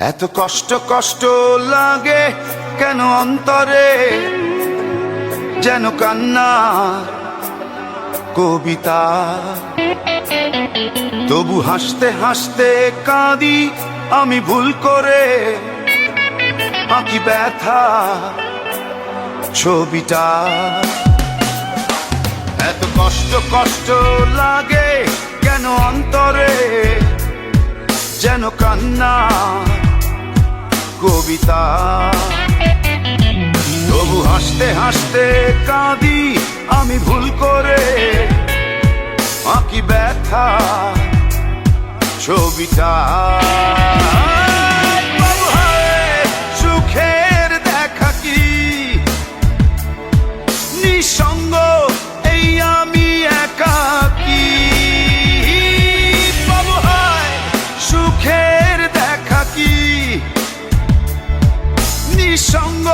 এত কষ্ট কষ্ট লাগে কেন অন্তরে, যেন কান্নার কবিতা। তবু হাসতে হাসতে কাঁদি আমি ভুল করে, আঁকি ব্যথা ছবিটা। এত কষ্ট কষ্ট লাগে কেন অন্তরে, যেন কান্নার কবিতা। তবু হাসতে হাসতে কাঁদি আমি ভুল করে, আঁকি ব্যথা ছবিটা। সুখের দেখা কি নিঃসঙ্গ, এই আমি একাকী। বাবু হায় সুখের দেখা কি নিঃসঙ্গ,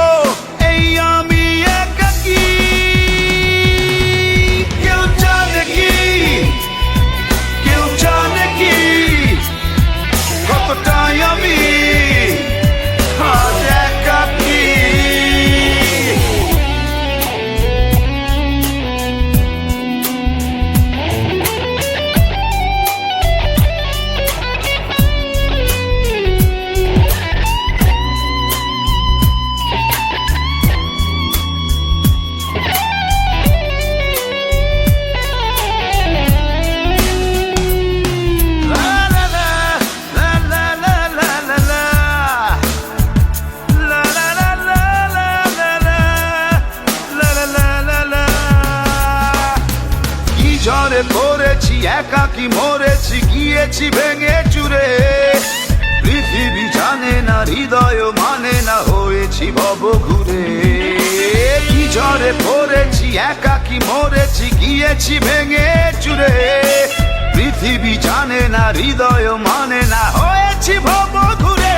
এই আমি একাকী। কেউ জানে কি, কেউ জানে কি কতটাই আমি আজ একাকী। ঝড়ে পড়েছি একাকী মরেছি, গিয়েছি ভেঙে চুরে। পৃথিবী জানে না, হৃদয় মানে না, হয়েছি ভব ঘুরে। কি ঝড়ে পড়েছি একাকী মরেছি, গিয়েছি ভেঙে চুরে। পৃথিবী জানে না, হৃদয় মানে না, হয়েছি ভব ঘুরে।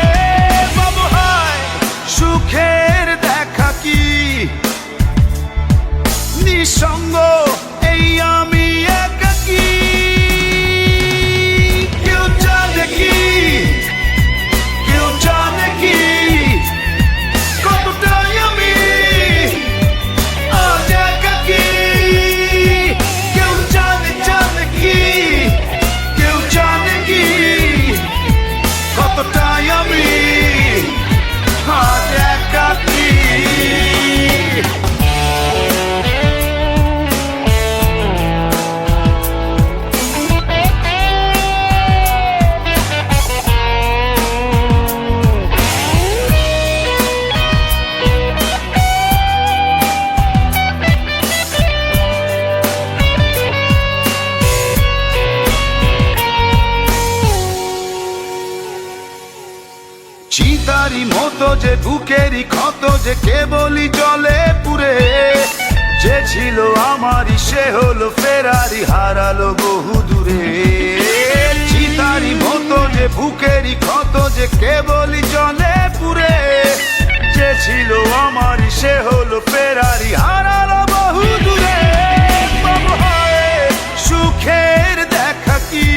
বাবু হায় সুখের দেখা কি নিঃসঙ্গ, এই আমি একাকী। কেউ জানে কি, কেউ জানে কি কতটাই আমি আজ একাকী। কেউ জানে জানে কি, কেউ জানে কি কতটাই আমি আজ একাকী। চিতারি মতো যে বুকেরই ক্ষত যে কেবলই জলে পুরে। যে ছিল আমারই সে হলো ফেরারি, হারালো বহু দূরে। চিতারি মতো যে বুকেরই ক্ষত যে কেবলই জলে পুরে। যে ছিল আমারই সে হলো ফেরারি, হারালো বহু দূরে। বাবু হায় সুখের দেখা কি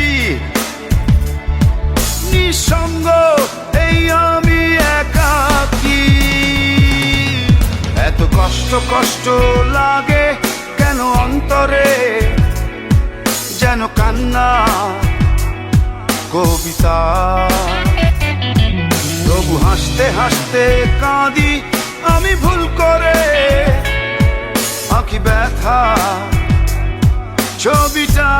নিঃসঙ্গ, এই আমি একাকী। এত কষ্ট কষ্ট লাগে কেন অন্তরে, যেন কান্না কবিতা। তবু হাসতে হাসতে কাঁদি আমি ভুল করে, আঁকি ব্যথা ছবিটা।